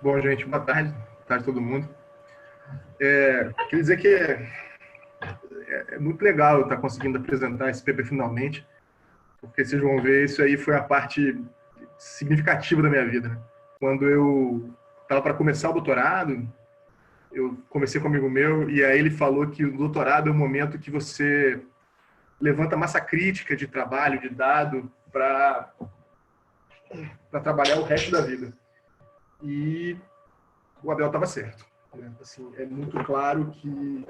Bom, gente, boa tarde. Boa tarde a todo mundo. Queria dizer que é muito legal eu estar conseguindo apresentar esse paper finalmente, porque vocês vão ver, isso aí foi a parte significativa da minha vida, né? Quando eu estava para começar o doutorado, eu conversei com um amigo meu e aí ele falou que o doutorado é o momento que você levanta massa crítica de trabalho, de dado, para trabalhar o resto da vida. E o Abel estava certo. Né? Assim, é muito claro que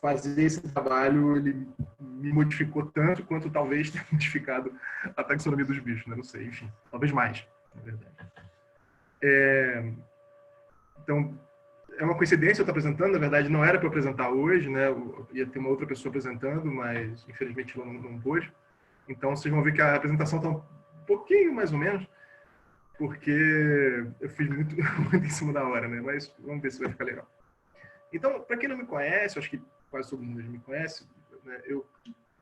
fazer esse trabalho ele me modificou tanto quanto talvez tenha modificado a taxonomia dos bichos, né? Não sei, enfim, talvez mais, na verdade. Então, é uma coincidência eu estar apresentando, na verdade não era para apresentar hoje, né? Eu ia ter uma outra pessoa apresentando, mas infelizmente não pôde. Então, vocês vão ver que a apresentação está um pouquinho mais ou menos, porque eu fiz muito, muito em cima da hora, né? Mas vamos ver se vai ficar legal. Então, para quem não me conhece, acho que quase todo mundo me conhece, né? Eu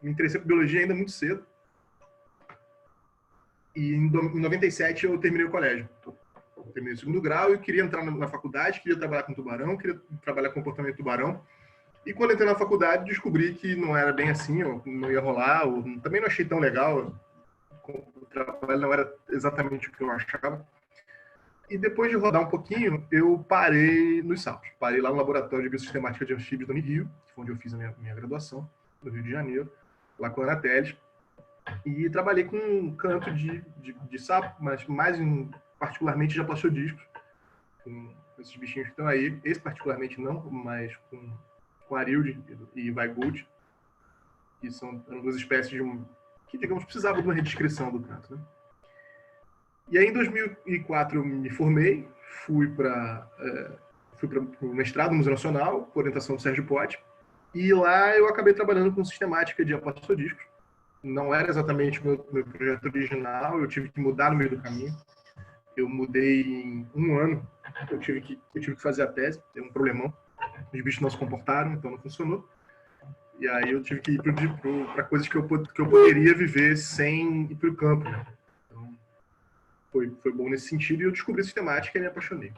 me interessei por biologia ainda muito cedo. E em 97 eu terminei o colégio. Eu terminei o segundo grau e queria entrar na faculdade, queria trabalhar com tubarão, queria trabalhar com comportamento de tubarão. E quando entrei na faculdade, descobri que não era bem assim, ou não ia rolar, ou também não achei tão legal. O trabalho não era exatamente o que eu achava. E depois de rodar um pouquinho, eu parei nos Saltos. Parei lá no Laboratório de Biosistemática de Anfíbios do Rio, que foi onde eu fiz a minha graduação, no Rio de Janeiro, lá com a Ana Teles. E trabalhei com um canto de sapo, mas mais particularmente de aplastiodiscos, com esses bichinhos que estão aí. Esse particularmente não, mas com Arilde e Weigold, que eram duas espécies que, digamos, precisavam de uma redescrição do canto, né? E aí, em 2004, eu me formei, fui para o mestrado no Museu Nacional, por orientação do Sérgio Pote, e lá eu acabei trabalhando com sistemática de aplastiodiscos. Não era exatamente o meu projeto original, eu tive que mudar no meio do caminho. Eu mudei em um ano, eu tive que fazer a tese, tem um problemão, os bichos não se comportaram, então não funcionou. E aí eu tive que ir para coisas que eu poderia viver sem ir para o campo, né? Então, foi bom nesse sentido e eu descobri sistemática e me apaixonei.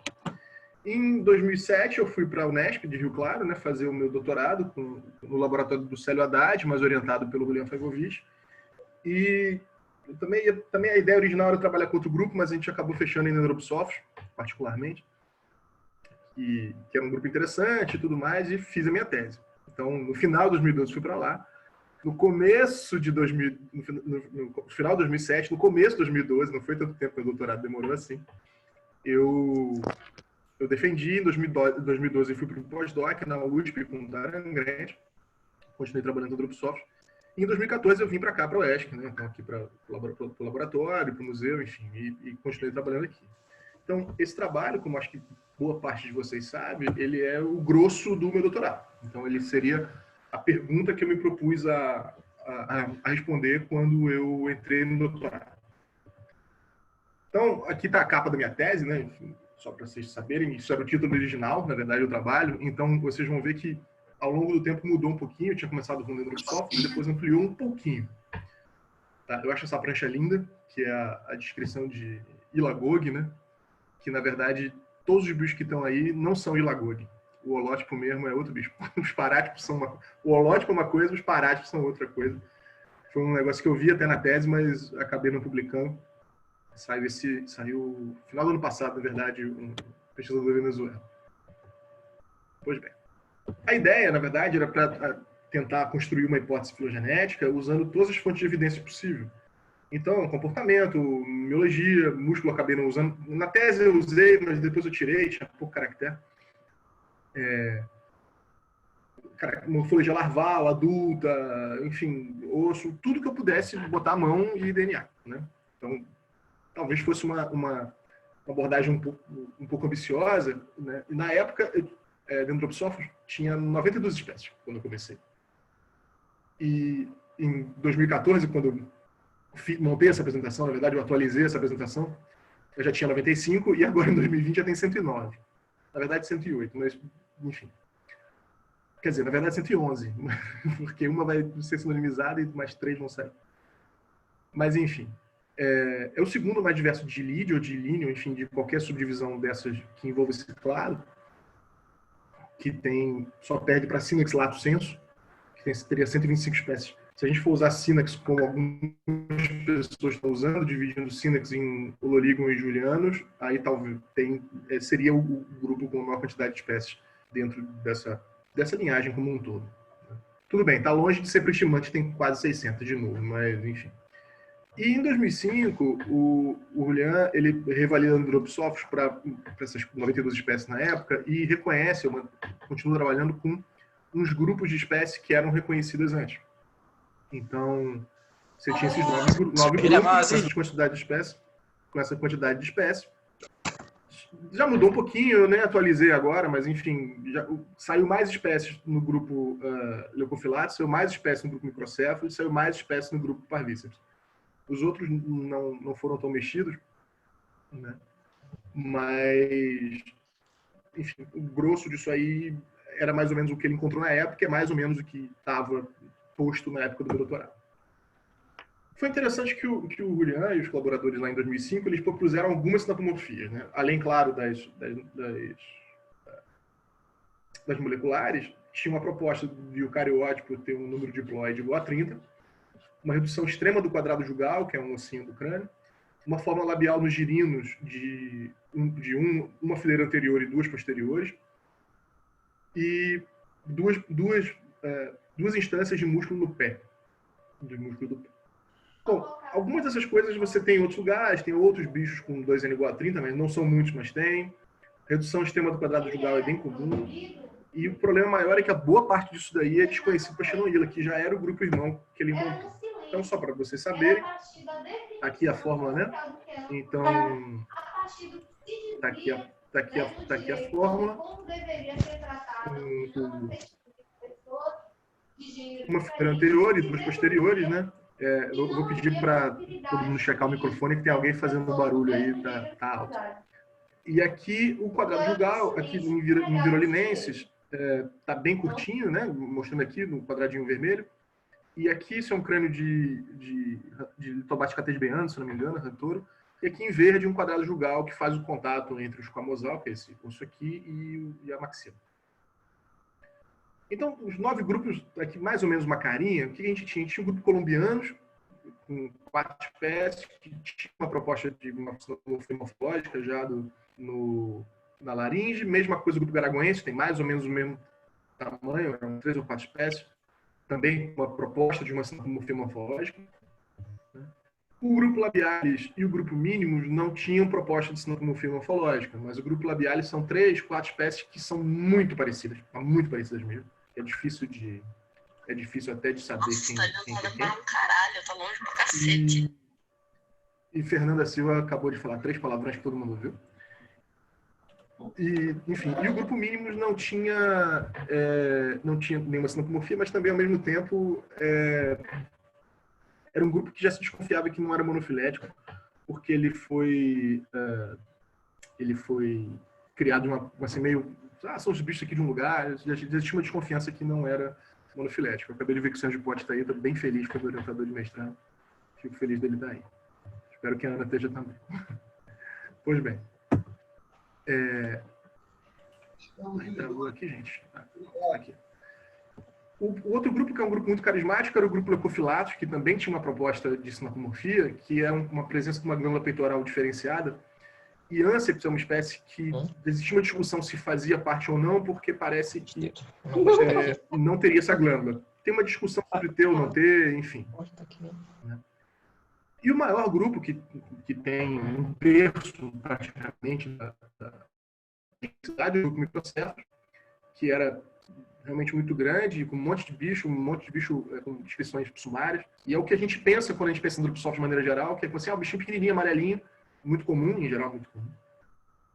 Em 2007 eu fui para a Unesp de Rio Claro, né, fazer o meu doutorado no laboratório do Célio Haddad, mas orientado pelo William Faigovich. E também a ideia original era trabalhar com outro grupo, mas a gente acabou fechando em Neuropsoft, particularmente, que era um grupo interessante e tudo mais, e fiz a minha tese. Então, no final de 2012 fui para lá. No começo de 2000, no final de 2007, no começo de 2012, não foi tanto tempo que o doutorado demorou assim, eu defendi, em 2012 fui para o pós-doc na USP com o Darren Grant, continuei trabalhando no Dropsoft. E em 2014 eu vim para cá, para o ESC, né? Então aqui para o laboratório, para o museu, enfim, e continuei trabalhando aqui. Então, esse trabalho, como acho que boa parte de vocês sabe, ele é o grosso do meu doutorado. Então, ele seria a pergunta que eu me propus a responder quando eu entrei no doutorado. Então, aqui está a capa da minha tese, né? Enfim, só para vocês saberem, isso era o título original, na verdade, do trabalho. Então, vocês vão ver que, ao longo do tempo, mudou um pouquinho. Eu tinha começado com o Neurosoft e depois ampliou um pouquinho. Tá? Eu acho essa prancha linda, que é a descrição de Ilagog, né? Que, na verdade, todos os bichos que estão aí não são Ilagog. O holótipo mesmo é outro bicho. Os parátipos são o holótipo é uma coisa, os parátipos são outra coisa. Foi um negócio que eu vi até na tese, mas acabei não publicando. Saiu no final do ano passado, na verdade, um pesquisador da Venezuela. Pois bem. A ideia, na verdade, era para tentar construir uma hipótese filogenética usando todas as fontes de evidência possível. Então, comportamento, biologia, músculo, acabei não usando. Na tese eu usei, mas depois eu tirei, tinha pouco caractere. Morfologia larval, adulta, enfim, osso, tudo que eu pudesse botar a mão e DNA, né? Então, talvez fosse uma abordagem um pouco ambiciosa, né? E na época, dentro do Dropsoft, tinha 92 espécies quando eu comecei. E em 2014, quando eu montei essa apresentação, na verdade, eu atualizei essa apresentação, eu já tinha 95 e agora em 2020 já tem 109. Na verdade, 108, mas enfim. Quer dizer, na verdade, 111, porque uma vai ser sinonimizada e mais 3 vão sair. Mas, enfim. É o segundo mais diverso de Lídio ou de Líneo, enfim, de qualquer subdivisão dessas que envolve esse clado, que só perde para Synax lato sensu, que teria 125 espécies. Se a gente for usar Synax como algumas pessoas estão usando, dividindo Synax em Olorigon e Julianos, aí talvez seria o grupo com a maior quantidade de espécies dentro dessa linhagem como um todo. Tudo bem, está longe de ser estimante, tem quase 600 de novo, mas enfim. E em 2005, o Julian ele revalida Andropsophis para essas 92 espécies na época e reconhece, continua trabalhando com uns grupos de espécies que eram reconhecidas antes. Então, você tinha esses 9 grupos com essa quantidade de espécies. Já mudou um pouquinho, eu nem atualizei agora, mas enfim, saiu mais espécies no grupo Leucophyllatus, saiu mais espécies no grupo Microcéfalo e saiu mais espécies no grupo Parvíceps. Os outros não foram tão mexidos, né? Mas, enfim, o grosso disso aí era mais ou menos o que ele encontrou na época, é mais ou menos o que estava posto na época do meu doutorado. Foi interessante que o Julian e os colaboradores lá em 2005, eles propuseram algumas sinapomorfias, né? Além, claro, das moleculares, tinha uma proposta de eucariótipo ter um número diploide igual a 30, uma redução extrema do quadrado jugal, que é um ossinho do crânio, uma forma labial nos girinos de uma fileira anterior e 2 posteriores, e duas instâncias de músculo no pé, do músculo do pé. Bom, algumas dessas coisas você tem em outros lugares, tem outros bichos com 2N igual a 30, mas não são muitos, mas tem. Redução extrema do quadrado jugal é bem comum. E o problema maior é que a boa parte disso daí é desconhecido para Xenoila, que já era o grupo irmão que ele encontrou. Então, só para vocês saberem, aqui a fórmula, né? Então, tá aqui a fórmula. Uma fileira anterior e 2 posteriores, né? Eu vou pedir para todo mundo checar o microfone, que tem alguém fazendo barulho aí, tá alto. E aqui o quadrado jugal, aqui em Virolinenses, tá bem curtinho, né? Mostrando aqui no quadradinho vermelho. E aqui isso é um crânio de Litobate catesbeano, se não me engano, Rantoro. E aqui em verde um quadrado jugal que faz o contato entre o esquamosal, que é esse osso aqui, e a maxila. Então, os 9 grupos, aqui mais ou menos uma carinha, o que a gente tinha? A gente tinha um grupo colombianos, com 4 espécies, que tinha uma proposta de uma morfológica já na laringe. Mesma coisa o grupo garaguense, tem mais ou menos o mesmo tamanho, eram 3 ou 4 espécies. Também uma proposta de uma sinomorfia morfológica. O grupo labialis e o grupo mínimos não tinham proposta de sinomorfia morfológica, mas o grupo labialis são 3, 4 espécies que são muito parecidas mesmo. É difícil até de saber. Nossa, quem é quem. Caralho, tá longe pra cacete. E Fernanda Silva acabou de falar 3 palavrões que todo mundo viu. E, enfim, e o grupo mínimos não tinha nenhuma sinomorfia, mas também, ao mesmo tempo, era um grupo que já se desconfiava que não era monofilético, porque ele foi criado de uma assim, meio... são os bichos aqui de um lugar, já tinha uma desconfiança que não era monofilético. Eu acabei de ver que o Sérgio Pote está aí, estou bem feliz com o orientador de mestrado. Fico feliz dele estar aí. Espero que a Ana esteja também. Pois bem. Travou aqui, gente. Aqui. O outro grupo, que é um grupo muito carismático, era o grupo Leucophyllatus, que também tinha uma proposta de sinapomorfia, que é uma presença de uma glândula peitoral diferenciada. E ânceps é uma espécie que existia uma discussão se fazia parte ou não, porque parece que não teria essa glândula. Tem uma discussão sobre ter ou não ter, enfim. E o maior grupo, que tem 1/3 praticamente da densidade do grupo Microcéfalos, que era realmente muito grande, com um monte de bicho com descrições sumárias. E é o que a gente pensa quando a gente pensa em Andropsophis de maneira geral, que é assim, um bichinho pequenininho, amarelinho, muito comum, em geral muito comum.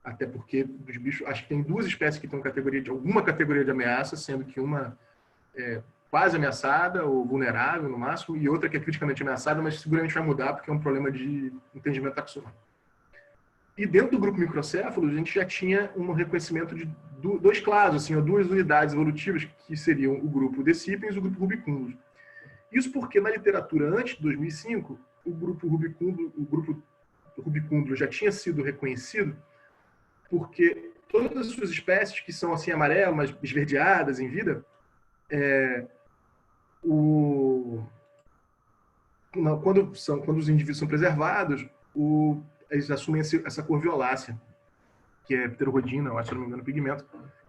Até porque dos bichos, acho que tem 2 espécies que estão em alguma categoria de ameaça, sendo que uma é quase ameaçada ou vulnerável no máximo, e outra que é criticamente ameaçada, mas seguramente vai mudar porque é um problema de entendimento taxonômico. E dentro do grupo microcéfalo, a gente já tinha um reconhecimento de 2 clados, assim, 2 unidades evolutivas, que seriam o grupo Decipiens e o grupo Rubicundus. Isso porque na literatura antes de 2005, o grupo rubicúndulo já tinha sido reconhecido porque todas as suas espécies que são assim amarelas, esverdeadas em vida, quando os indivíduos são preservados, eles assumem essa cor violácea, que é pterorodina, eu acho, se não me engano, pigmento,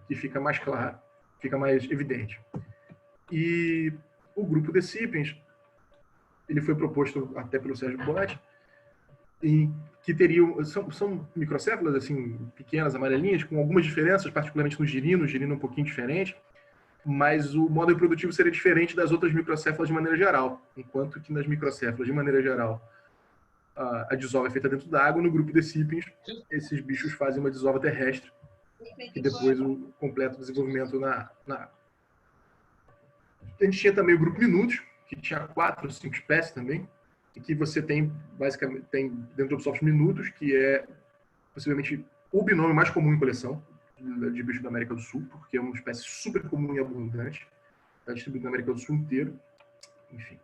que fica mais claro, fica mais evidente. E o grupo Decipiens, ele foi proposto até pelo Sérgio Botti, e que são microcéfalas, assim, pequenas, amarelinhas, com algumas diferenças, particularmente no girino. O girino é um pouquinho diferente, mas o modo reprodutivo seria diferente das outras microcéfalas de maneira geral, enquanto que nas microcéfalas, de maneira geral, a desova é feita dentro da água. No grupo Decipiens, esses bichos fazem uma desova terrestre, e depois o completo desenvolvimento na água. A gente tinha também o grupo Minutos, que tinha 4 ou 5 espécies também, e que você tem, basicamente, tem Dendropisopsis minutos, que é possivelmente o binômio mais comum em coleção de bicho da América do Sul, porque é uma espécie super comum e abundante, está distribuída na América do Sul inteiro, enfim.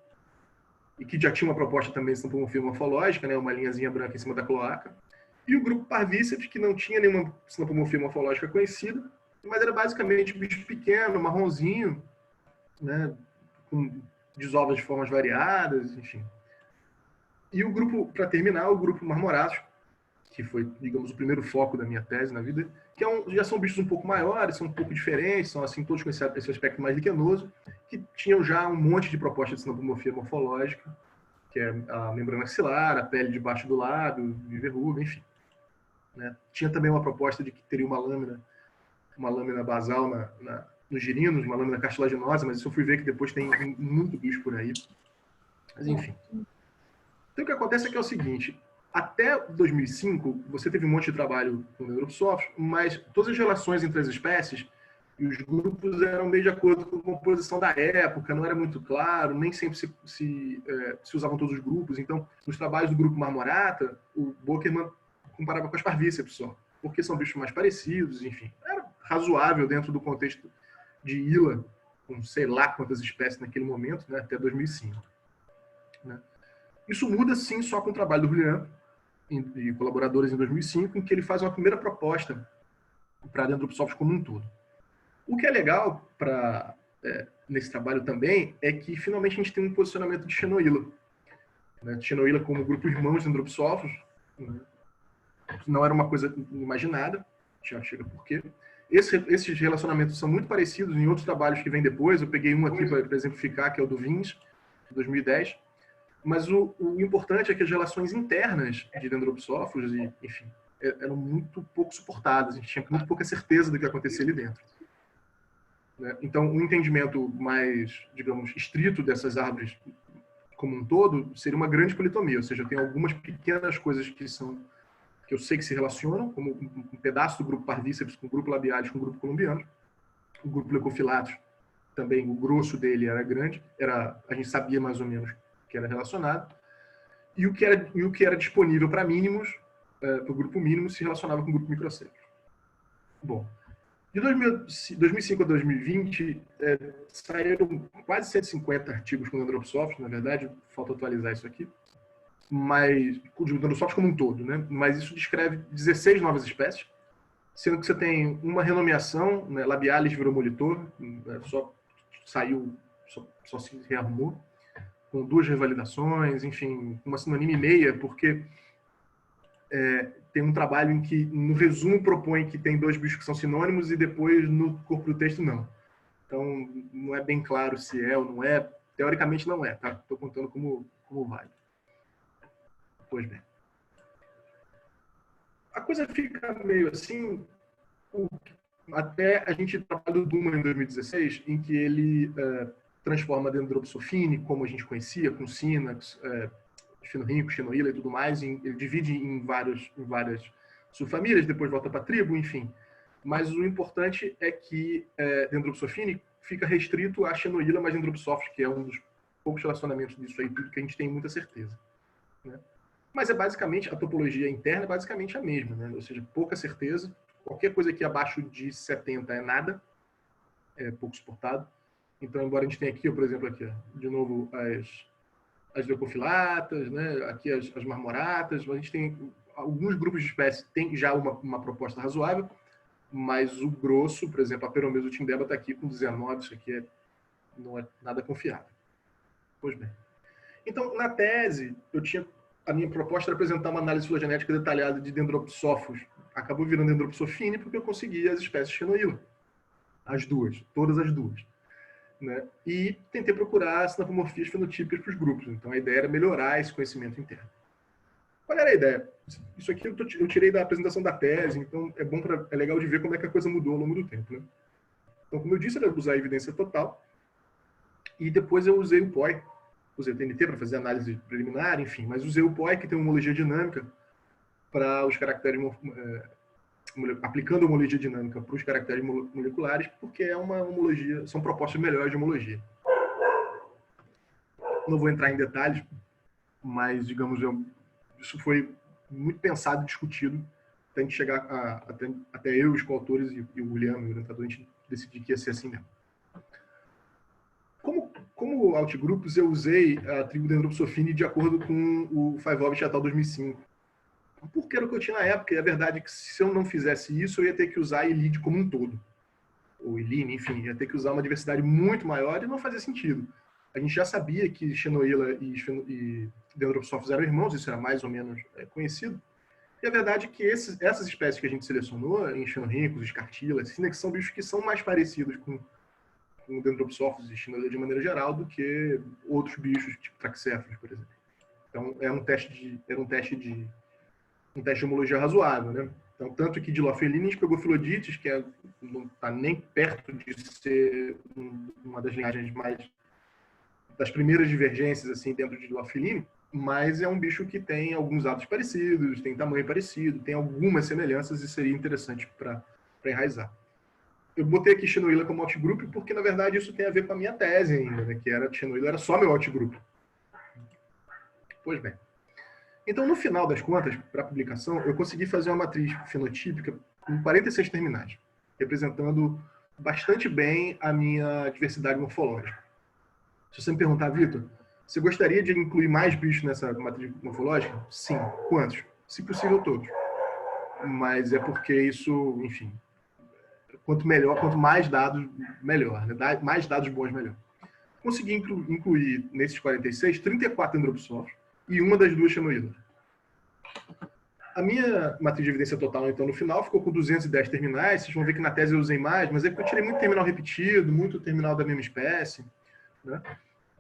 E que já tinha uma proposta também de sinapomorfia morfológica, né, uma linhazinha branca em cima da cloaca. E o grupo Parvíceps, que não tinha nenhuma sinapomorfia morfológica conhecida, mas era basicamente bicho pequeno, marronzinho, né, com desovas de formas variadas, enfim. E o grupo, para terminar, o grupo Marmoratos, que foi, digamos, o primeiro foco da minha tese na vida, que já são bichos um pouco maiores, são um pouco diferentes, são assim todos com esse aspecto mais liquenoso, que tinham já um monte de propostas de sinapomorfia morfológica, que é a membrana axilar, a pele debaixo do lábio, de verruga, enfim. Né? Tinha também uma proposta de que teria uma lâmina basal nos girinos, uma lâmina cartilaginosa, mas isso eu fui ver que depois tem muito bicho por aí. Mas enfim. Então o que acontece é que é o seguinte: até 2005 você teve um monte de trabalho com Dendropisopsis, mas todas as relações entre as espécies e os grupos eram meio de acordo com a composição da época, não era muito claro, nem sempre se usavam todos os grupos. Então, nos trabalhos do grupo Marmorata, o Bockerman comparava com as Parvíceps só, porque são bichos mais parecidos, enfim. Era razoável dentro do contexto de ILA, com sei lá quantas espécies naquele momento, né, até 2005. Né? Isso muda, sim, só com o trabalho do Julian e colaboradores em 2005, em que ele faz uma primeira proposta para Dendropisopsis como um todo. O que é legal nesse trabalho também é que finalmente a gente tem um posicionamento de Xenoila. Né? Xenoila como grupo irmão de Dendropisopsis, né? Não era uma coisa imaginada, já chega por quê. Esses relacionamentos são muito parecidos em outros trabalhos que vêm depois. Eu peguei um aqui para exemplificar, que é o do Vins, de 2010. Mas o importante é que as relações internas de Dendropisopsis, enfim, eram muito pouco suportadas. A gente tinha muito pouca certeza do que acontecia ali dentro. Né? Então, um entendimento mais, digamos, estrito dessas árvores como um todo seria uma grande politomia, ou seja, tem algumas pequenas coisas que eu sei que se relacionam, como um pedaço do grupo Parvíceps com o grupo Labialis com o grupo colombiano. O grupo Leucophyllatus também, o grosso dele era grande, a gente sabia mais ou menos que era relacionado, e o que era disponível para mínimos, para o grupo mínimo, se relacionava com o grupo microcéfalos. Bom, de 2005 a 2020, saíram quase 150 artigos com Dendropisopsis, na verdade, falta atualizar isso aqui, mas o Dendropisopsis como um todo, né? Mas isso descreve 16 novas espécies, sendo que você tem uma renomeação, né? Labialis virou molitor, só se rearrumou, com 2 revalidações, enfim, uma sinônima e meia, porque tem um trabalho em que, no resumo, propõe que tem 2 bichos que são sinônimos e depois, no corpo do texto, não. Então, não é bem claro se é ou não é. Teoricamente, não é, tá? Estou contando como vale. Pois bem. A coisa fica meio assim, até a gente trabalha o Duma em 2016, em que ele transforma Dendropisofine, como a gente conhecia, com Sinax, Xenorrinco, Xenoila e tudo mais, ele divide em várias subfamílias, depois volta para a tribo, enfim. Mas o importante é que Dendropisofine fica restrito a Xenoila mais Dendropisopsis, que é um dos poucos relacionamentos disso aí, tudo que a gente tem muita certeza. Né? Mas basicamente, a topologia interna é basicamente a mesma, né? Ou seja, pouca certeza, qualquer coisa aqui abaixo de 70 é nada, é pouco suportado. Então, embora a gente tenha aqui, por exemplo, aqui, de novo, as leucofilatas, né? Aqui as marmoratas. A gente tem alguns grupos de espécies tem já uma proposta razoável, mas o grosso, por exemplo, a Peromys tindeba está aqui com 19, isso aqui não é nada confiável. Pois bem. Então, na tese, a minha proposta era apresentar uma análise filogenética detalhada de Dendropsophos. Acabou virando Dendropsophine porque eu consegui as espécies Xenoila. As duas, todas as duas. Né? E tentei procurar sinapomorfias fenotípicas para os grupos. Então, a ideia era melhorar esse conhecimento interno. Qual era a ideia? Isso aqui eu tirei da apresentação da tese, então é legal de ver como é que a coisa mudou ao longo do tempo. Né? Então, como eu disse, era usar a evidência total. E depois eu usei o POI. Usei o TNT para fazer análise preliminar, enfim. Mas usei o POI, que tem uma homologia dinâmica, para os caracteres... aplicando a homologia dinâmica para os caracteres moleculares, porque é uma homologia, são propostas melhores de homologia. Não vou entrar em detalhes, mas, digamos, isso foi muito pensado e discutido até a gente chegar até eu, os coautores e o William, o orientador, a gente decidir que ia ser assim mesmo. Como outgrupos, eu usei a tribo Dendropsophine de acordo com o Five Chatal 2005. Porque era o que eu tinha na época, e a verdade é que se eu não fizesse isso, eu ia ter que usar a Elide como um todo. Ou Eline, enfim, ia ter que usar uma diversidade muito maior e não fazia sentido. A gente já sabia que Xenoila e Dendropsophis eram irmãos, isso era mais ou menos conhecido. E a verdade é que essas espécies que a gente selecionou, em Xenorhynchus, Scartilla, que são bichos que são mais parecidos com Dendropsophis e Xenoila de maneira geral do que outros bichos, tipo Traxéfalos, por exemplo. Então, era um teste de homologia razoável, né? Então, tanto que de Dilophoeline a gente pegou Philodites, que não está nem perto de ser uma das linhagens das primeiras divergências assim dentro de Dilophoeline, mas é um bicho que tem alguns hábitos parecidos, tem tamanho parecido, tem algumas semelhanças e seria interessante para enraizar. Eu botei aqui Xenoila como outgroup porque, na verdade, isso tem a ver com a minha tese ainda, né? Que Xenoila era só meu outgroup. Pois bem. Então, no final das contas, para a publicação, eu consegui fazer uma matriz fenotípica com 46 terminais, representando bastante bem a minha diversidade morfológica. Se você me perguntar, Vitor, você gostaria de incluir mais bichos nessa matriz morfológica? Sim. Quantos? Se possível, todos. Mas é porque isso, enfim, quanto mais dados, melhor. Né? Mais dados bons, melhor. Consegui incluir nesses 46, 34 Dendropsophis e uma das duas Xenoila. A minha matriz de evidência total, então, no final, ficou com 210 terminais. Vocês vão ver que na tese eu usei mais, mas é porque eu tirei muito terminal repetido, muito terminal da mesma espécie. Né?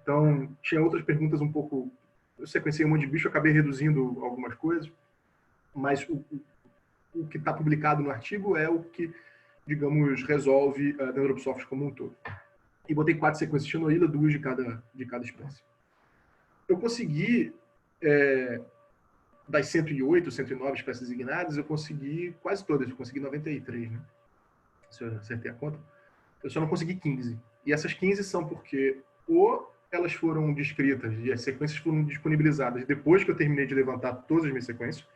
Então, tinha outras perguntas um pouco... Eu sequenciei um monte de bicho, acabei reduzindo algumas coisas, mas o que está publicado no artigo é o que, digamos, resolve a Dendropsophis como um todo. E botei 4 sequências de Xenoila, 2 de cada espécie. Eu consegui... das 108, 109 espécies designadas, eu consegui quase todas. Eu consegui 93, né? Se eu acertei a conta. Eu só não consegui 15. E essas 15 são porque ou elas foram descritas e as sequências foram disponibilizadas depois que eu terminei de levantar todas as minhas sequências,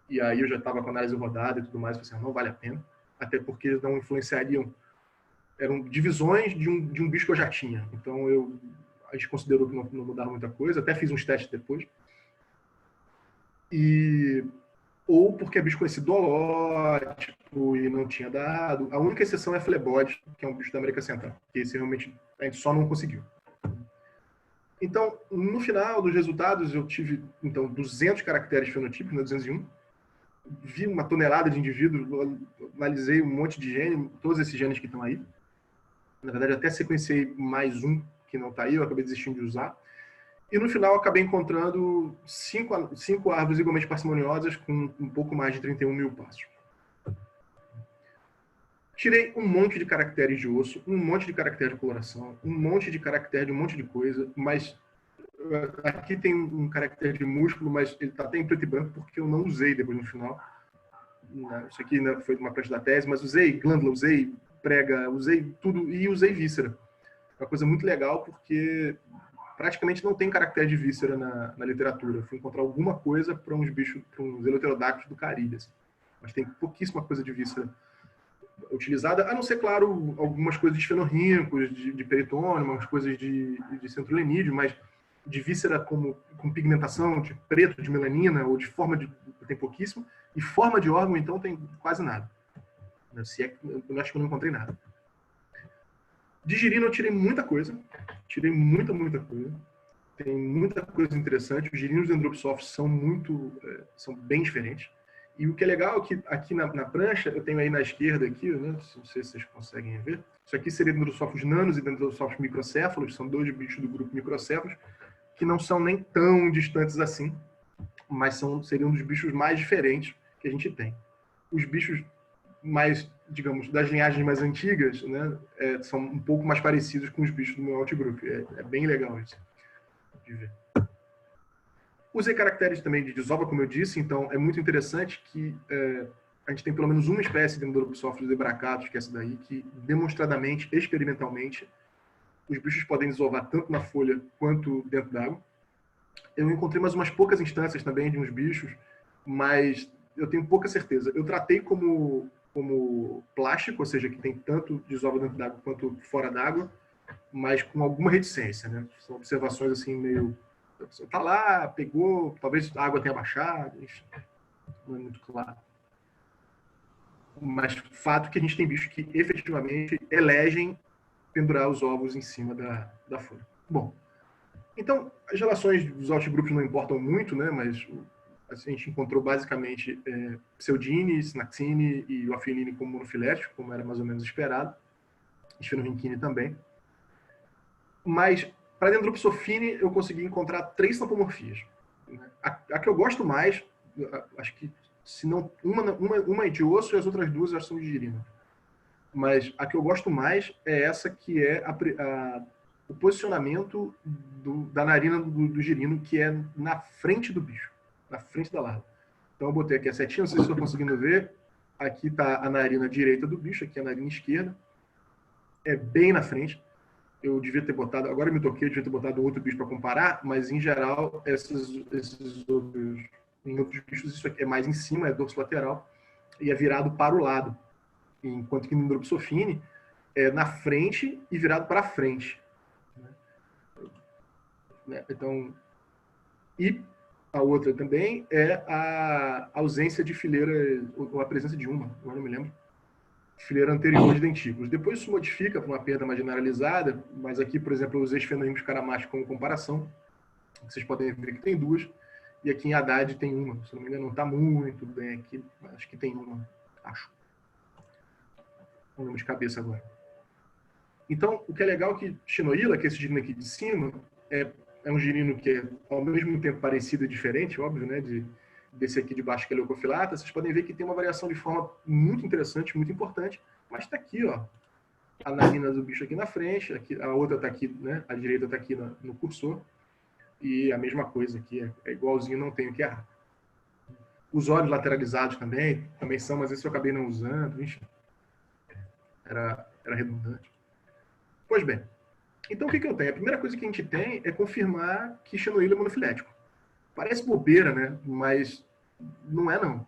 e aí eu já estava com a análise rodada e tudo mais, eu falei assim, não vale a pena, até porque não influenciariam, eram divisões de um bicho que eu já tinha. Então a gente considerou que não mudaram muita coisa, até fiz uns testes depois. Ou porque é bicho conhecido holótipo e não tinha dado. A única exceção é a Flebode, que é um bicho da América Central, que esse realmente a gente só não conseguiu. Então, no final dos resultados, eu tive 200 caracteres fenotípicos, né, 201. Vi uma tonelada de indivíduos, analisei um monte de genes, todos esses genes que estão aí. Na verdade, até sequenciei mais um que não está aí, eu acabei desistindo de usar. E no final acabei encontrando 5 árvores igualmente parcimoniosas com um pouco mais de 31 mil passos. Tirei um monte de caracteres de osso, um monte de caractere de coloração, um monte de caractere de um monte de coisa, mas aqui tem um caractere de músculo, mas ele está até em preto e branco porque eu não usei depois no final. Isso aqui ainda foi uma parte da tese, mas usei glândula, usei prega, usei tudo e usei víscera. Uma coisa muito legal porque praticamente não tem caractere de víscera na literatura. Eu fui encontrar alguma coisa para uns bichos, para uns eleuterodáctilos do Caribe. Assim. Mas tem pouquíssima coisa de víscera utilizada, a não ser, claro, algumas coisas de esfenorhíncos, de peritônio, umas coisas de centrolenídeo, mas de víscera com pigmentação, de preto, de melanina, ou de forma de... tem pouquíssimo, e forma de órgão, então, tem quase nada. Se é, eu acho que eu não encontrei nada. De girino eu tirei muita coisa. Tirei muita coisa. Tem muita coisa interessante. Os girinos do Andropsoft são bem diferentes. E o que é legal é que aqui na prancha, eu tenho aí na esquerda aqui, né? Não sei se vocês conseguem ver. Isso aqui seria Dendrosophlus nanos e Dendrosophlus microcéfalos. São dois bichos do grupo microcéfalos, que não são nem tão distantes assim, mas seriam dos bichos mais diferentes que a gente tem. Os bichos mais, digamos, das linhagens mais antigas, né, são um pouco mais parecidos com os bichos do meu outgroup. É bem legal isso de ver. Usei caracteres também de desova, como eu disse, então é muito interessante que a gente tem pelo menos uma espécie de Andropsophilus debracatus, que é essa daí, que demonstradamente, experimentalmente, os bichos podem desovar tanto na folha quanto dentro d'água. Eu encontrei mais umas poucas instâncias também de uns bichos, mas eu tenho pouca certeza. Eu tratei como plástico, ou seja, que tem tanto desova dentro d'água quanto fora d'água, mas com alguma reticência, né? São observações assim meio... Tá lá, pegou, talvez a água tenha baixado, enfim, não é muito claro. Mas fato que a gente tem bichos que efetivamente elegem pendurar os ovos em cima da folha. Bom, então as relações dos outgrupos não importam muito, né? Mas a gente encontrou basicamente Pseudine, Snaxine e Ophiline como monofilético, como era mais ou menos esperado, Sphenorhynchine também. Mas para Dendropsophine eu consegui encontrar 3 tampomorfias. A que eu gosto mais, acho que se não uma é de osso e as outras 2 são de girino. Mas a que eu gosto mais é essa que é o posicionamento da narina do girino, que é na frente do bicho, na frente da larva. Então eu botei aqui a setinha, não sei se estão conseguindo ver. Aqui está a narina direita do bicho, aqui a narina esquerda. É bem na frente. Eu devia ter botado, agora eu me toquei, eu devia ter botado outro bicho para comparar, mas em geral, em outros bichos, isso aqui é mais em cima, é dorso lateral, e é virado para o lado. Enquanto que no Dropsophine é na frente e virado para frente. Então, e a outra também é a ausência de fileira, ou a presença de uma, agora não me lembro, fileira anterior de dentículos. Depois isso modifica para uma perda mais generalizada, mas aqui, por exemplo, eu usei Sphenorhynchus caramáticos como comparação. Vocês podem ver que tem 2, e aqui em Haddad tem uma. Se não me engano, não está muito bem aqui, mas acho que tem uma, acho. Não lembro de cabeça agora. Então, o que é legal é que Shinoila, que é esse girino aqui de cima, é um girino que é ao mesmo tempo parecido e diferente, óbvio, né, desse aqui de baixo que é Leucophyllata. Vocês podem ver que tem uma variação de forma muito interessante, muito importante, mas está aqui, ó, a narina do bicho aqui na frente, aqui, a outra está aqui, né, a direita está aqui no cursor, e a mesma coisa aqui, é igualzinho, não tenho que errar. Os olhos lateralizados também são, mas esse eu acabei não usando, enfim, era redundante. Pois bem, então o que eu tenho? A primeira coisa que a gente tem é confirmar que Shinoila é monofilético. Parece bobeira, né? Mas não é, não.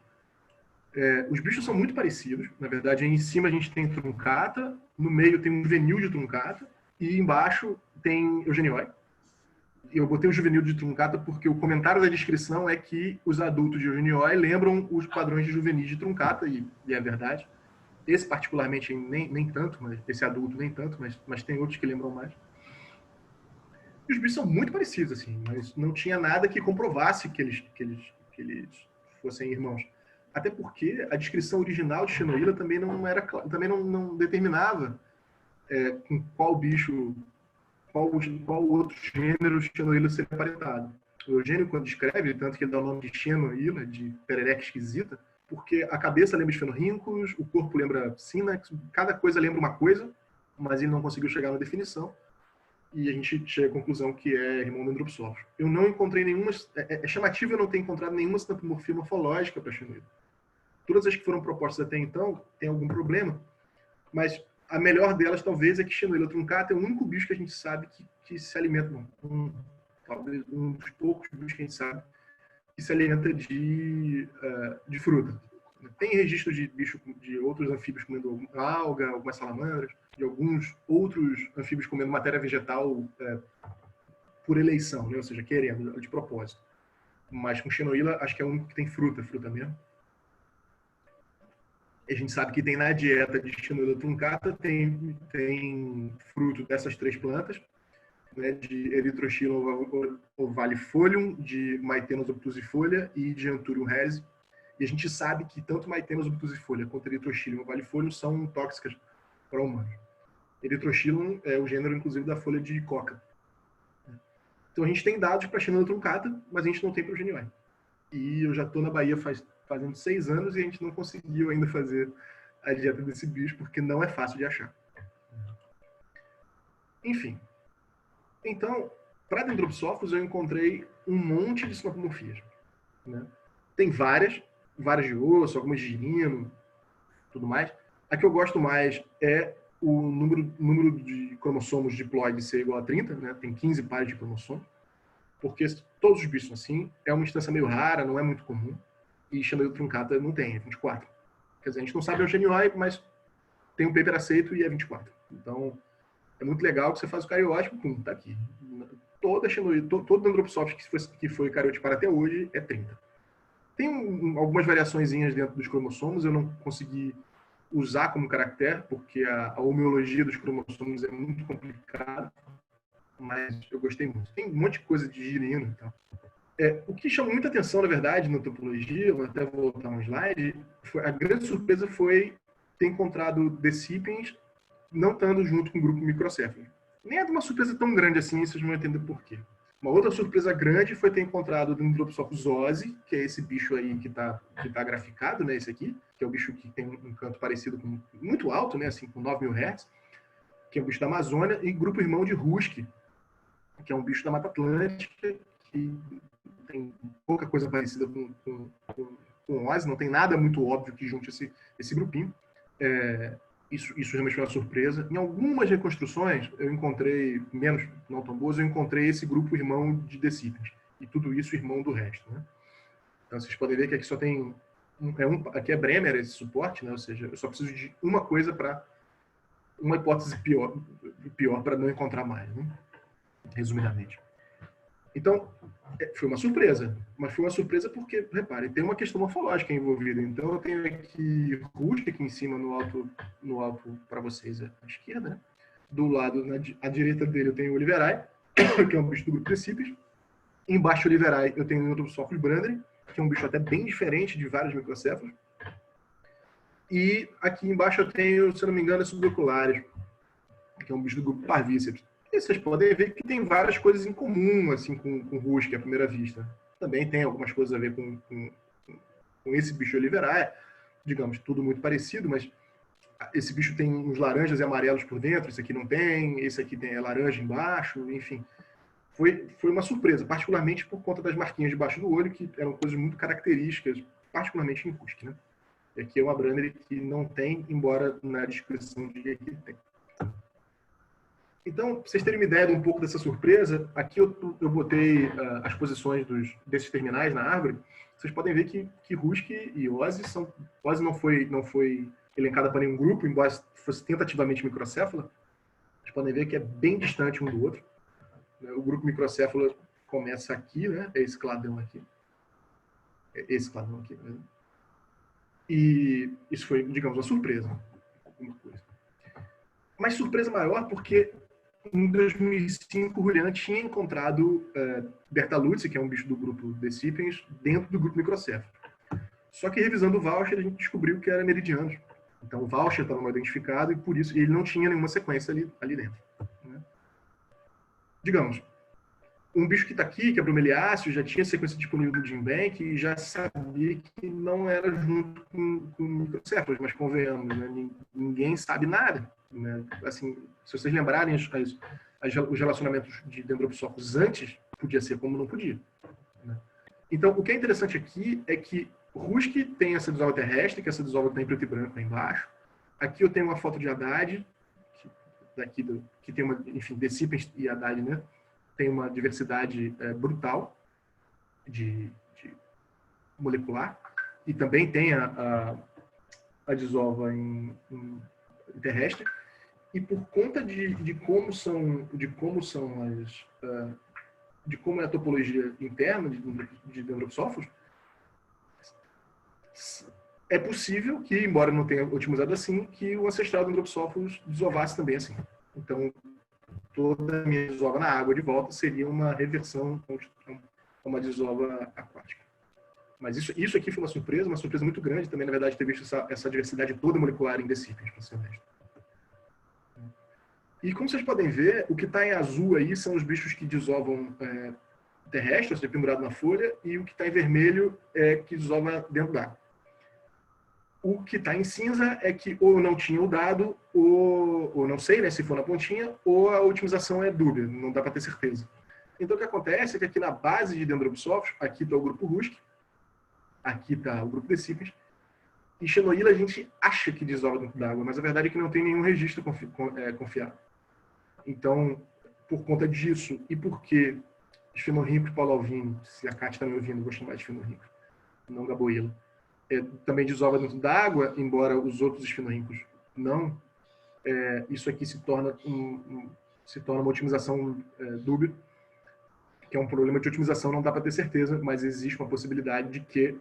Os bichos são muito parecidos. Na verdade, em cima a gente tem truncata, no meio tem um juvenil de truncata, e embaixo tem eugenioi. Eu botei o juvenil de truncata porque o comentário da descrição é que os adultos de eugenioi lembram os padrões de juvenis de truncata, e é verdade. Esse particularmente nem tanto, mas esse adulto nem tanto, mas tem outros que lembram mais. E os bichos são muito parecidos, assim, mas não tinha nada que comprovasse que eles fossem irmãos. Até porque a descrição original de Shinoila também não determinava com qual bicho, qual outro gênero Shinoila seria aparentado. O Eugênio, quando descreve, tanto que ele dá o nome de Shinoila, de perereca esquisita, porque a cabeça lembra Sphenorhynchus, o corpo lembra Synax, cada coisa lembra uma coisa, mas ele não conseguiu chegar na definição, e a gente chega à conclusão que é irmão do Andropsophilus. Eu não encontrei nenhuma... É chamativo eu não ter encontrado nenhuma sinapomorfia morfológica para Shinoila. Todas as que foram propostas até então têm algum problema, mas a melhor delas talvez é que Shinoila truncata é o único bicho que a gente sabe que se alimenta, talvez um dos poucos bichos que a gente sabe que se alimenta de fruta. Tem registro de bicho de outros anfíbios comendo alga, algumas salamandras, de alguns outros anfíbios comendo matéria vegetal por eleição, né? Ou seja, querendo, de propósito. Mas com xenoíla, acho que é o único que tem fruta mesmo. A gente sabe que tem na dieta de xenoíla truncata, tem fruto dessas 3 plantas, né, de Erythroscilum ovalifolium, de Maithaenus obtusifolia e de Anthurium rhizome. E a gente sabe que tanto Maithaenus obtusifolia quanto Erythroscilum ovalifolium são tóxicas para humanos. Erythroscilum é o gênero, inclusive, da folha de coca. Então a gente tem dados para xenoíla truncata, mas a gente não tem para o genuine. E eu já estou na Bahia fazendo 6 anos e a gente não conseguiu ainda fazer a dieta desse bicho, porque não é fácil de achar. Enfim. Então, para Dendropsophos, eu encontrei um monte de sinopomorfias. Né? Tem várias de osso, algumas de girino, tudo mais. A que eu gosto mais é o número de cromossomos diploide ser igual a 30, né? Tem 15 pares de cromossomos. Porque todos os bichos são assim, é uma instância meio rara, não é muito comum, e xenoíla truncata não tem, é 24. Quer dizer, a gente não sabe o genioide, mas tem um paper aceito e é 24. Então, é muito legal que você faz o cariótipo, pum, tá aqui. Toda xenoíla, todo Dendropsophis que foi cariotipado até hoje é 30. Tem algumas variaçõezinhas dentro dos cromossomos, eu não consegui usar como caractere, porque a homeologia dos cromossomos é muito complicada, mas eu gostei muito. Tem um monte de coisa de girino e tal. O que chamou muita atenção, na verdade, na topologia, vou até voltar um slide, a grande surpresa foi ter encontrado Decipiens não estando junto com o grupo microcéfalo. Nem é uma surpresa tão grande assim, vocês vão entender por quê. Uma outra surpresa grande foi ter encontrado o Dendropsophos ozzy, que é esse bicho aí que tá graficado, né, esse aqui, que é o bicho que tem um canto parecido com muito alto, né, assim, com 9.000 Hz, que é um bicho da Amazônia, e grupo irmão de Husky, que é um bicho da Mata Atlântica, que tem pouca coisa parecida com ozzy, não tem nada muito óbvio que junte esse grupinho. Isso realmente foi uma surpresa. Em algumas reconstruções, eu encontrei, menos não tão boas, eu encontrei esse grupo irmão de Decipiens. E tudo isso irmão do resto. Né? Então, vocês podem ver que aqui só tem... aqui é Bremer, esse suporte, né? Ou seja, eu só preciso de uma coisa para... uma hipótese pior para não encontrar mais, né? Resumidamente. Então, foi uma surpresa. Mas foi uma surpresa porque, repare, tem uma questão morfológica envolvida. Então, eu tenho aqui Husky aqui em cima, no alto para vocês, à esquerda. Né? Do lado, à direita dele, eu tenho o Oliverae, que é um bicho do grupo Decipiens. Embaixo do Oliverae, eu tenho o Dendropsophos branderi, que é um bicho até bem diferente de vários microcéfalos. E aqui embaixo eu tenho, se não me engano, suboculares, que é um bicho do grupo Parvíceps. E vocês podem ver que tem várias coisas em comum assim, com o Husky à primeira vista. Também tem algumas coisas a ver com esse bicho Oliverae, digamos, tudo muito parecido, mas esse bicho tem uns laranjas e amarelos por dentro, esse aqui não tem, esse aqui tem laranja embaixo, enfim. Foi uma surpresa, particularmente por conta das marquinhas debaixo do olho, que eram coisas muito características, particularmente em Husky. Né? E aqui é uma branderi que não tem, embora na descrição diga que tem. Então, para vocês terem uma ideia de um pouco dessa surpresa, aqui eu botei as posições desses terminais na árvore. Vocês podem ver que Husky e ozzy não foi elencada para nenhum grupo, embora fosse tentativamente microcéfala. Vocês podem ver que é bem distante um do outro. O grupo microcéfalo começa aqui, né? É esse cladão aqui. Esse cladão aqui. Né? E isso foi, digamos, uma surpresa. Mas surpresa maior porque em 2005, o Julian tinha encontrado Bertaluzzi, que é um bicho do grupo Decipiens, dentro do grupo microcéfalo. Só que revisando o voucher, a gente descobriu que era meridianos. Então o voucher estava mal identificado e por isso ele não tinha nenhuma sequência ali dentro. Né? Digamos, um bicho que está aqui, que é bromeliáceo, já tinha sequência disponível do GenBank e já sabia que não era junto com microcéfalos, mas convenhamos, né? Ninguém sabe nada. Né? Assim, se vocês lembrarem os relacionamentos de Dendropsophos antes, podia ser como não podia. Né? Então, o que é interessante aqui é que Husky tem essa desova terrestre, que essa desova tem preto e branco lá embaixo. Aqui eu tenho uma foto de Haddad, que tem uma, enfim, Decipiens e Haddad, né? Tem uma diversidade brutal de molecular. E também tem a desova em terrestre. E por conta de como são de como é a topologia interna de Dendrophosphorus, é possível que, embora não tenha otimizado assim, que o ancestral Dendrophosphorus desovasse também assim. Então, toda a minha desova na água de volta seria uma reversão a uma desova aquática. Mas isso aqui foi uma surpresa muito grande também, na verdade, ter visto essa diversidade toda molecular em decípios, para ser honesto. E como vocês podem ver, o que está em azul aí são os bichos que desovam terrestres, ou seja, pendurado na folha, e o que está em vermelho é que desova dentro d'água. O que está em cinza é que ou não tinha o dado, ou não sei, né, se for na pontinha, ou a otimização é dúbia, não dá para ter certeza. Então o que acontece é que aqui na base de Dendrophosphorus, aqui está o grupo Rusk, aqui está o grupo Decipes, e Xenoila a gente acha que desova dentro d'água, mas a verdade é que não tem nenhum registro confiável. Então, por conta disso, e porque Esfenorhynchus paulovini, se a Kátia está me ouvindo, eu vou chamar de Esfenorhynchus, não Gaboila, também desova dentro d'água, embora os outros esfenorhíncos não, isso aqui se torna uma otimização dúbia, que é um problema de otimização, não dá para ter certeza, mas existe uma possibilidade de que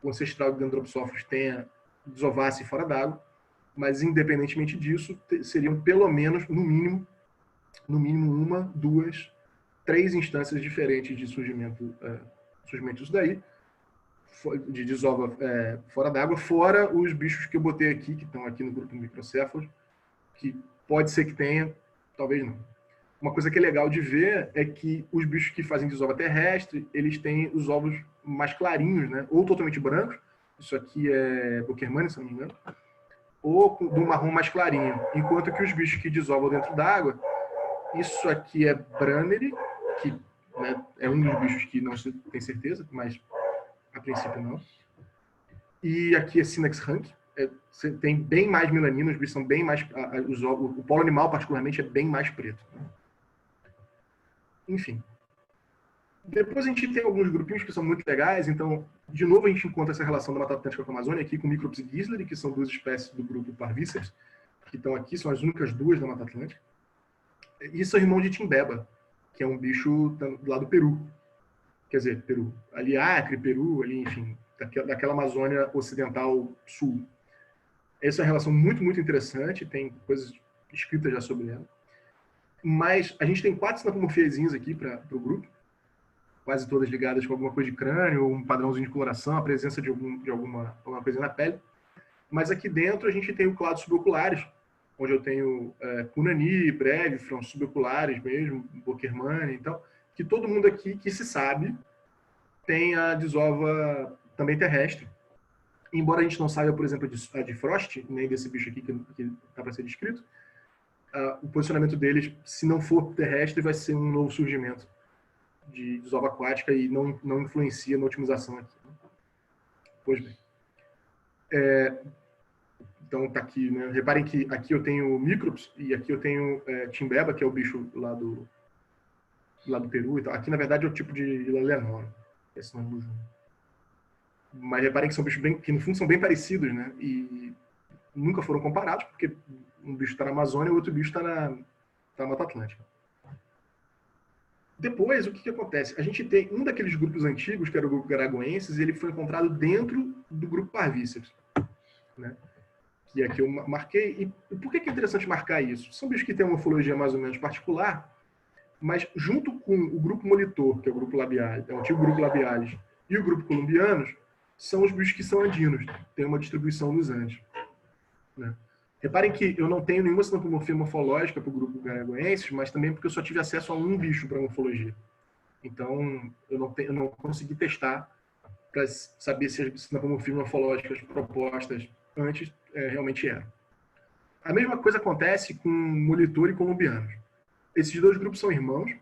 o ancestral de Dendrophosphorus desovasse fora d'água, mas independentemente disso, seriam pelo menos, no mínimo, uma, duas, três instâncias diferentes de surgimento disso daí, de desova fora d'água, fora os bichos que eu botei aqui, que estão aqui no grupo microcéfalos, que pode ser que tenha, talvez não. Uma coisa que é legal de ver é que os bichos que fazem desova terrestre, eles têm os ovos mais clarinhos, né? Ou totalmente brancos, isso aqui é Bockermani, se não me engano, ou do marrom mais clarinho. Enquanto que os bichos que desovam dentro d'água, isso aqui é Branneri, que, né, é um dos bichos que não se tem certeza, mas a princípio não. E aqui é Synax rank, tem bem mais melanina, os bichos são bem mais... o polo animal, particularmente, é bem mais preto. Enfim. Depois a gente tem alguns grupinhos que são muito legais, então, de novo, a gente encontra essa relação da Mata Atlântica com a Amazônia aqui com Microps e Gisleri, que são duas espécies do grupo Parvíceps, que estão aqui, são as únicas duas da Mata Atlântica. E são irmãos de Timbeba, que é um bicho do lado do Peru. Quer dizer, Peru. Ali Acre, Peru, ali, enfim, daquela Amazônia ocidental sul. Essa é uma relação muito, muito interessante, tem coisas escritas já sobre ela. Mas a gente tem 4 sinapomorfiazinhas aqui para o grupo, quase todas ligadas com alguma coisa de crânio, um padrãozinho de coloração, a presença de alguma coisa na pele. Mas aqui dentro a gente tem o clado suboculares, onde eu tenho Cunani, Brevifron, suboculares mesmo, Bockermani, então, que todo mundo aqui que se sabe tem a desova também terrestre. Embora a gente não saiba, por exemplo, a de Frost, nem desse bicho aqui que está para ser descrito, o posicionamento deles, se não for terrestre, vai ser um novo surgimento de desova aquática e não influencia na otimização aqui. Pois bem. Então tá aqui, né? Reparem que aqui eu tenho Microps e aqui eu tenho Timbeba, que é o bicho lá do Peru. Então, aqui, na verdade, é o tipo de Ilanor, esse nome do jogo. Mas reparem que são bichos que, no fundo, são bem parecidos, né? E nunca foram comparados, porque um bicho está na Amazônia e o outro bicho está na Mata Atlântica. Depois, o que acontece? A gente tem um daqueles grupos antigos, que era o grupo Garagoenses, e ele foi encontrado dentro do grupo Parvíceps, né? Que aqui eu marquei. E por que é interessante marcar isso? São bichos que têm uma morfologia mais ou menos particular, mas junto com o grupo Molitor, que é o grupo Labialis, é o antigo grupo Labialis, e o grupo Columbianos, são os bichos que são andinos, têm uma distribuição nos Andes, né? Reparem que eu não tenho nenhuma sinapomorfia morfológica para o grupo Garagoenses, mas também porque eu só tive acesso a um bicho para morfologia. Então, eu não consegui testar para saber se as sinapomorfias morfológicas propostas antes realmente eram. A mesma coisa acontece com Molitor e Columbianos. Esses dois grupos são irmãos.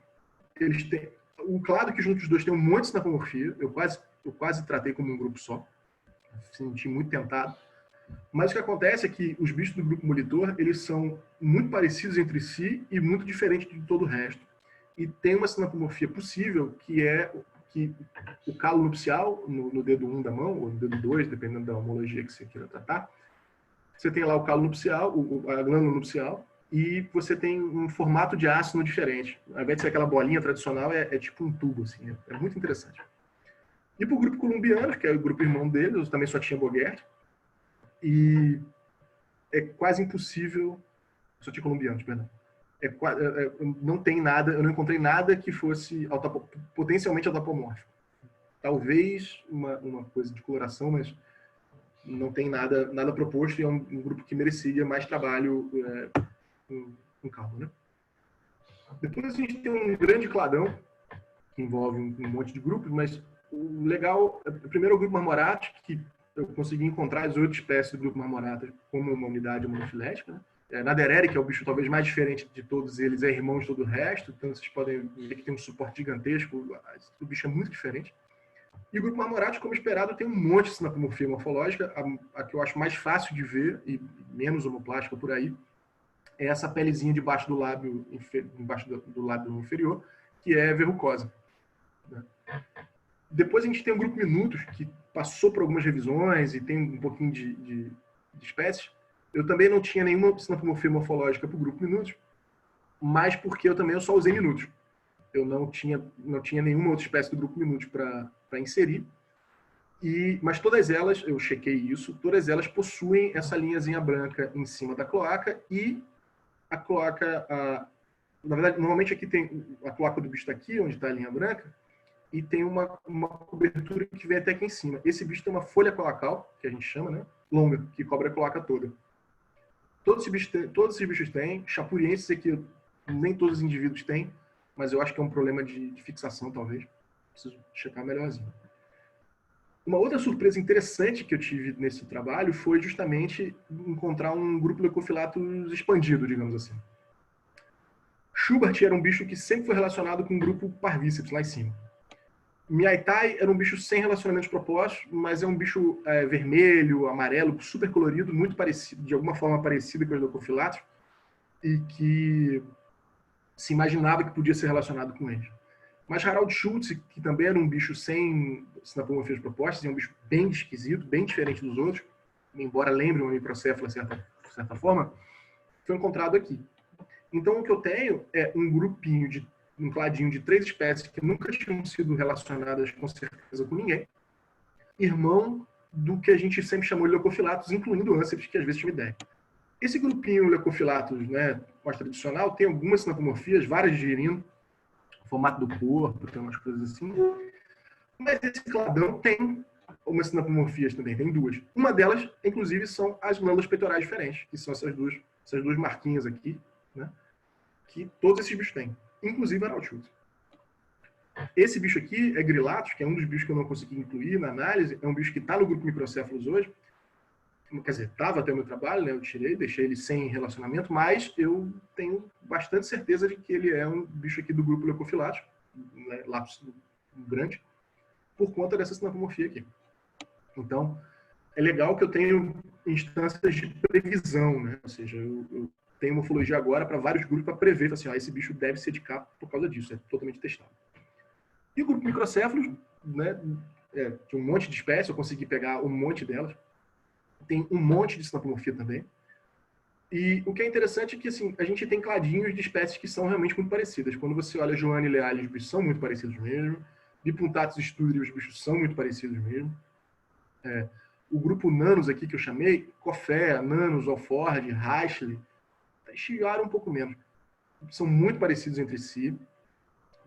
Eles têm, o clado que juntos os dois tem um monte de sinapomorfia. Eu quase tratei como um grupo só. Senti muito tentado. Mas o que acontece é que os bichos do grupo Molitor, eles são muito parecidos entre si e muito diferentes de todo o resto. E tem uma sinapomorfia possível, que é que o calo nupcial, no dedo 1 da mão, ou no dedo 2, dependendo da homologia que você queira tratar, você tem lá o calo nupcial, a glândula nupcial, e você tem um formato de ácido diferente. Ao invés de ser aquela bolinha tradicional, é tipo um tubo, assim. É muito interessante. E para o grupo colombiano, que é o grupo irmão deles, eu também só tinha Bogert, e é quase impossível... Só tinha colombianos, perdão. Não tem nada, eu não encontrei nada que fosse potencialmente autapomórfico. Talvez uma coisa de coloração, mas não tem nada proposto e é um grupo que merecia mais trabalho com calma, né? Depois a gente tem um grande cladão, que envolve um monte de grupos, mas o legal, primeiro é o grupo Marmoratus, que eu consegui encontrar as 8 espécies do grupo Marmoratus como uma unidade monofilética, né? Naderere, que é o bicho talvez mais diferente de todos eles, é irmão de todo o resto, então vocês podem ver que tem um suporte gigantesco, o bicho é muito diferente. E o grupo Marmoratus, como esperado, tem um monte de sinapomorfia morfológica. A que eu acho mais fácil de ver, e menos homoplástica por aí, é essa pelezinha debaixo do lábio, do lábio inferior, que é verrucosa. Depois a gente tem o grupo Minutos, que passou por algumas revisões e tem um pouquinho de espécies. Eu também não tinha nenhuma sinapomorfia morfológica para o grupo Minutos, mas porque eu só usei Minutos. Eu não tinha nenhuma outra espécie do grupo Minutos para inserir. Mas todas elas, eu chequei isso, todas elas possuem essa linhazinha branca em cima da cloaca e a cloaca... na verdade, normalmente aqui tem a cloaca do bicho está aqui, onde está a linha branca, e tem uma cobertura que vem até aqui em cima. Esse bicho tem uma folha cloacal, que a gente chama, né, longa, que cobre a cloaca toda. Todos esses bichos têm. Chapurienses aqui, nem todos os indivíduos têm, mas eu acho que é um problema de fixação, talvez. Preciso checar melhorzinho. Uma outra surpresa interessante que eu tive nesse trabalho foi justamente encontrar um grupo Leucophyllatus expandido, digamos assim. Schubert era um bicho que sempre foi relacionado com o grupo Parvíceps, lá em cima. Miaitai era um bicho sem relacionamentos propostos, mas é um bicho vermelho, amarelo, super colorido, muito parecido, de alguma forma parecida com os Leucophyllatus, e que se imaginava que podia ser relacionado com eles. Mas Harald Schultz, que também era um bicho sem sinapomorfias propostas, é um bicho bem esquisito, bem diferente dos outros, embora lembre uma microcéfala de certa forma, foi encontrado aqui. Então, o que eu tenho é um cladinho de 3 espécies que nunca tinham sido relacionadas com certeza com ninguém, irmão do que a gente sempre chamou de Leucophyllatus, incluindo Anceps, que às vezes tinha ideia. Esse grupinho Leucophyllatus, né, mais tradicional, tem algumas sinapomorfias, várias digerindo, formato do corpo, tem umas coisas assim. Mas esse cladão tem umas sinapomorfias também, tem 2. Uma delas, inclusive, são as glândulas peitorais diferentes, que são essas duas marquinhas aqui, né, que todos esses bichos têm, inclusive Harald Schultz. Esse bicho aqui é Grillatus, que é um dos bichos que eu não consegui incluir na análise, é um bicho que está no grupo Microcéfalos hoje, quer dizer, estava até o meu trabalho, né, eu tirei, deixei ele sem relacionamento, mas eu tenho bastante certeza de que ele é um bicho aqui do grupo Leucophyllatus, né, lápis grande, por conta dessa sinapomorfia aqui. Então, é legal que eu tenho instâncias de previsão, né? Ou seja, eu tenho morfologia agora para vários grupos para prever, assim, esse bicho deve ser de cá por causa disso, é totalmente testado. E o grupo Microcéfalos, né, tem um monte de espécies, eu consegui pegar um monte delas, tem um monte de sinapomorfia também. E o que é interessante é que assim, a gente tem cladinhos de espécies que são realmente muito parecidas. Quando você olha Joanne e Leale, os bichos são muito parecidos mesmo. Bipuntatus studi, os bichos são muito parecidos mesmo. O grupo Nanos aqui que eu chamei, Cofé, Nanos, Alford, Reichle, chiaram um pouco menos. São muito parecidos entre si.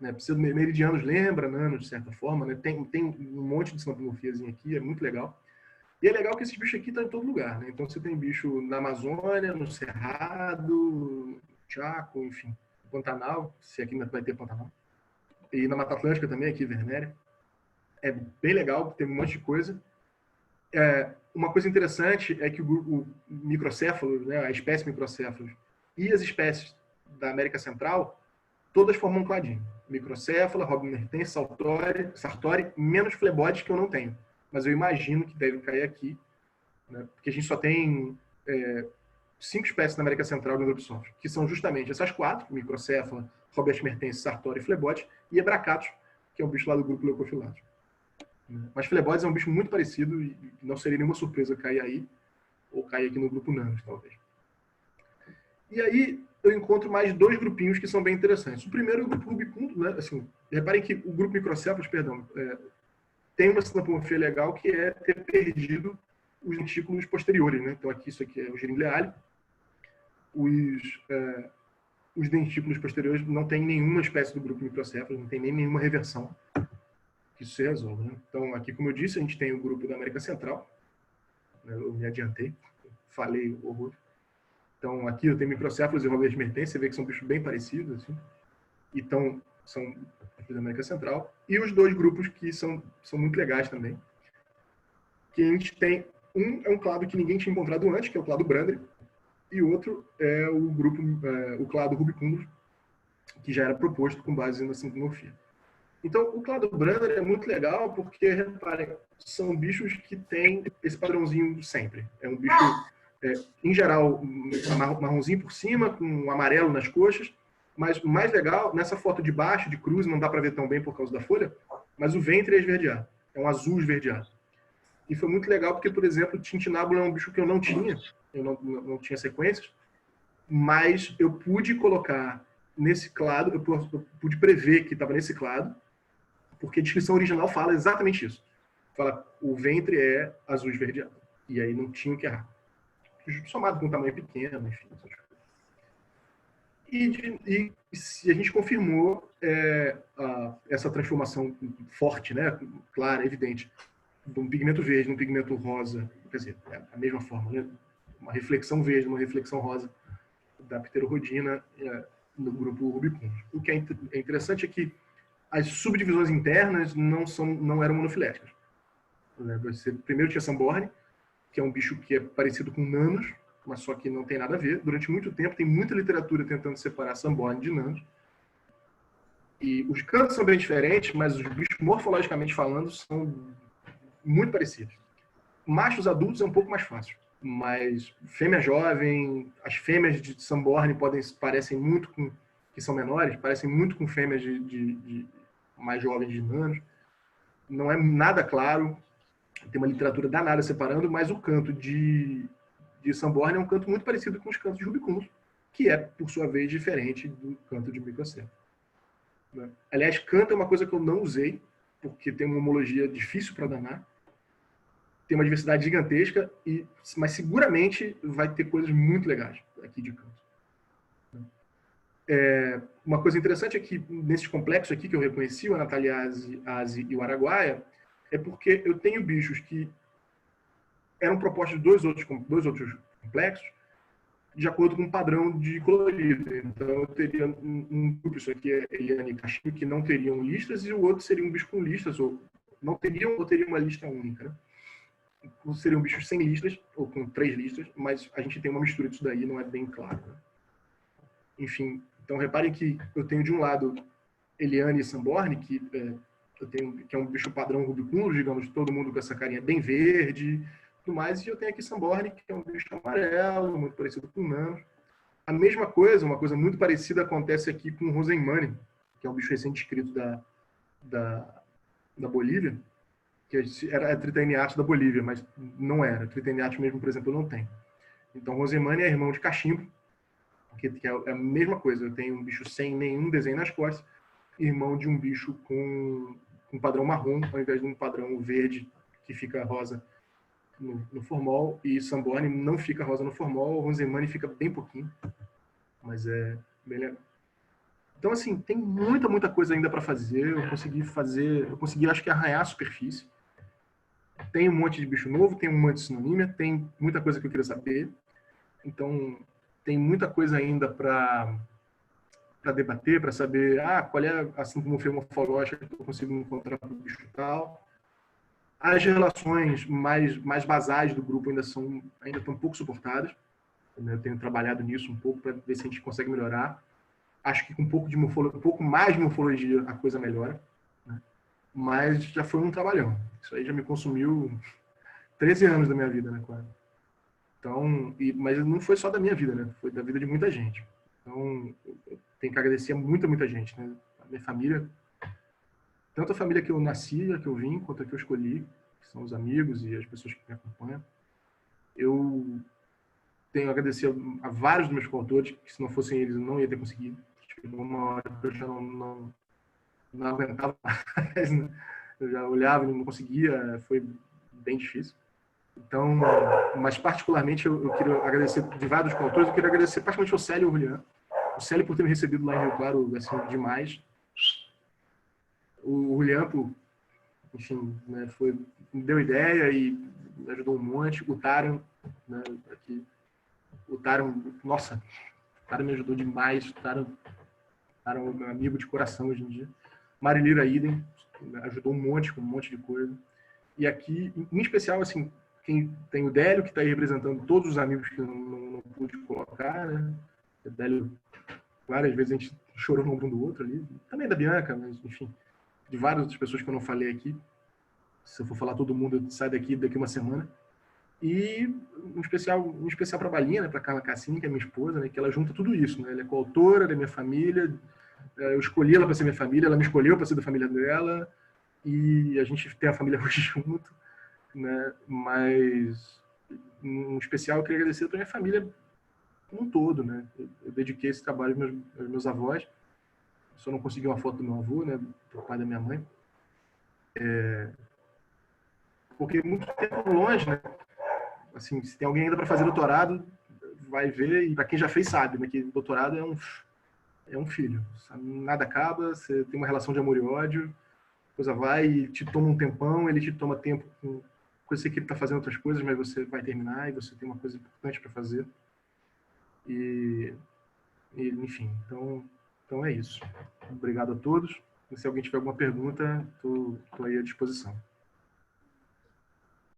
Né? Pseudomeridianos lembra Nanos, de certa forma. Né? Tem um monte de sinapomorfias aqui, é muito legal. E é legal que esses bichos aqui estão em todo lugar, né? Então você tem bicho na Amazônia, no Cerrado, no Chaco, enfim, no Pantanal, se aqui ainda vai ter Pantanal. E na Mata Atlântica também, aqui, Vernéria. É bem legal, tem um monte de coisa. Uma coisa interessante é que o microcéfalo, né, a espécie microcéfalos, e as espécies da América Central, todas formam um cladinho. Microcéfala, Robinettense, Sartori, menos fleboides que eu não tenho. Mas eu imagino que deve cair aqui, né? Porque a gente só tem 5 espécies na América Central de Andropsons, que são justamente essas 4, microcéfala, Robinettense, Sartori e fleboides, e Ebracatus, que é um bicho lá do grupo Leucophyllatus. Mas fleboides é um bicho muito parecido e não seria nenhuma surpresa cair aí, ou cair aqui no grupo Nanos, talvez. E aí eu encontro mais dois grupinhos que são bem interessantes. O primeiro é o grupo rubicundo, né? Assim, reparem que o grupo microcéfalos, perdão, tem uma sinapomorfia legal que é ter perdido os dentículos posteriores, né? Então aqui isso aqui é o geringuleale. Os dentículos posteriores não tem nenhuma espécie do grupo microcéfalos, não tem nem nenhuma reversão que isso se resolve, né? Então aqui, como eu disse, a gente tem o grupo da América Central, né? Eu me adiantei, falei horror. Então aqui eu tenho microcéfalos e Robert Mertens, você vê que são bichos bem parecidos, assim. Então são da América Central. E os dois grupos que são muito legais também, que a gente tem, um é um clado que ninguém tinha encontrado antes, que é o clado Brandre, e outro é o grupo, o clado Rubicundo, que já era proposto com base na sintomorfia. Então, o clado Brandre é muito legal porque, reparem, são bichos que têm esse padrãozinho sempre. É um bicho, em geral, marronzinho por cima, com um amarelo nas coxas, mas o mais legal, nessa foto de baixo, de cruz, não dá para ver tão bem por causa da folha, mas o ventre é esverdeado. É um azul esverdeado. E foi muito legal porque, por exemplo, o tintinábulo é um bicho que eu não tinha sequências, mas eu pude colocar nesse clado, eu pude prever que estava nesse clado, porque a descrição original fala exatamente isso. Fala, o ventre é azul esverdeado. E aí não tinha que errar. Somado com um tamanho pequeno, enfim. E a gente confirmou essa transformação forte, né, clara, evidente, de um pigmento verde num pigmento rosa, quer dizer, é a mesma forma, né? Uma reflexão verde, uma reflexão rosa da pterorodina no grupo rubicundo. O que é interessante é que as subdivisões internas não eram monofiléticas. Você primeiro tinha Samborne, que é um bicho que é parecido com nanos, mas só que não tem nada a ver. Durante muito tempo tem muita literatura tentando separar Samborne de nanos. E os cantos são bem diferentes, mas os bichos, morfologicamente falando, são muito parecidos. Machos adultos é um pouco mais fácil, mas fêmea jovem, as fêmeas de Samborne parecem muito com, que são menores, parecem muito com fêmeas de mais jovens de nanos. Não é nada claro, tem uma literatura danada separando, mas o canto de Samborne é um canto muito parecido com os cantos de Rubicundo, que é, por sua vez, diferente do canto de microcéfalo. Aliás, canto é uma coisa que eu não usei, porque tem uma homologia difícil para danar, tem uma diversidade gigantesca, mas seguramente vai ter coisas muito legais aqui de canto. Uma coisa interessante é que nesse complexo aqui que eu reconheci, o Anataliase e o Araguaia, é porque eu tenho bichos que eram propostos de dois outros complexos de acordo com um padrão de colorido. Então eu teria um grupo, isso aqui é Eliane e Cachimbo, que não teriam listas, e o outro seria um bicho com listas, ou não teriam, ou teria uma lista única, né? Seriam bichos sem listas, ou com 3 listas, mas a gente tem uma mistura disso daí, não é bem claro. Né? Enfim, então reparem que eu tenho de um lado Eliane e Samborne, que é um bicho padrão rubicundo, digamos, todo mundo com essa carinha bem verde, tudo mais, e eu tenho aqui Samborne, que é um bicho amarelo, muito parecido com nanos. A mesma coisa, uma coisa muito parecida acontece aqui com o Rosenmani, que é um bicho recém-descrito da Bolívia, que era a Tritaniatus da Bolívia, mas não era. Tritaniatus mesmo, por exemplo, eu não tenho. Então, Rosemani é irmão de Cachimbo, que é a mesma coisa. Eu tenho um bicho sem nenhum desenho nas costas, irmão de um bicho com um padrão marrom, ao invés de um padrão verde que fica rosa no formol, e Samborne não fica rosa no formol, Rosemani fica bem pouquinho, mas é bem legal. Então, assim, tem muita coisa ainda para fazer. Eu consegui, acho que, arranhar a superfície. Tem um monte de bicho novo, tem um monte de sinonímia, tem muita coisa que eu queria saber. Então, tem muita coisa ainda para debater, para saber qual é a sintomorfia morfológica que eu consigo encontrar para o bicho e tal. As relações mais basais do grupo ainda estão um pouco suportadas. Eu tenho trabalhado nisso um pouco para ver se a gente consegue melhorar. Acho que com um pouco mais de morfologia a coisa melhora. Né? Mas já foi um trabalhão. Isso aí já me consumiu 13 anos da minha vida, né, quase. Então, mas não foi só da minha vida, né? Foi da vida de muita gente. Então, eu tenho que agradecer a muita gente, né? A minha família, tanto a família que eu nasci, a que eu vim, quanto a que eu escolhi, que são os amigos e as pessoas que me acompanham. Eu tenho a agradecer a vários dos meus coautores, que se não fossem eles eu não ia ter conseguido. Chegou uma hora que eu já não aguentava mais, né? Eu já olhava e não conseguia, foi bem difícil. Então, mas particularmente eu queria agradecer de vários coautores, eu queria agradecer particularmente ao Célio e ao Julian. O Célio por ter me recebido lá em Rio Claro, assim, demais. O Julian por, enfim, né, me deu ideia e me ajudou um monte. O Taran, né, aqui. O Taran, nossa, o Taran me ajudou demais. O Taran é um meu amigo de coração hoje em dia. Marilira Idem, ajudou um monte, com um monte de coisa. E aqui, em especial, assim, quem tem o Délio, que está aí representando todos os amigos que eu não pude colocar, né? O Délio, várias vezes a gente chorou um do outro ali. Também da Bianca, mas, enfim, de várias outras pessoas que eu não falei aqui. Se eu for falar todo mundo, eu saio daqui uma semana. E um especial para a Balinha, né, para a Carla Cassini, que é minha esposa, né, que ela junta tudo isso. Né? Ela é coautora da minha família, eu escolhi ela para ser minha família, ela me escolheu para ser da família dela, e a gente tem a família hoje junto. Né? Mas, em especial, eu queria agradecer para minha família como um todo. Né? Eu dediquei esse trabalho aos meus avós. Só não consegui uma foto do meu avô, né, do pai da minha mãe. Porque muito tempo longe, né? Assim, se tem alguém ainda para fazer doutorado, vai ver, e para quem já fez sabe, né, que doutorado é um filho. Sabe? Nada acaba, você tem uma relação de amor e ódio, a coisa vai e te toma um tempão, ele te toma tempo com coisa que ele está fazendo outras coisas, mas você vai terminar e você tem uma coisa importante para fazer. Enfim, então é isso. Obrigado a todos. Se alguém tiver alguma pergunta, estou aí à disposição.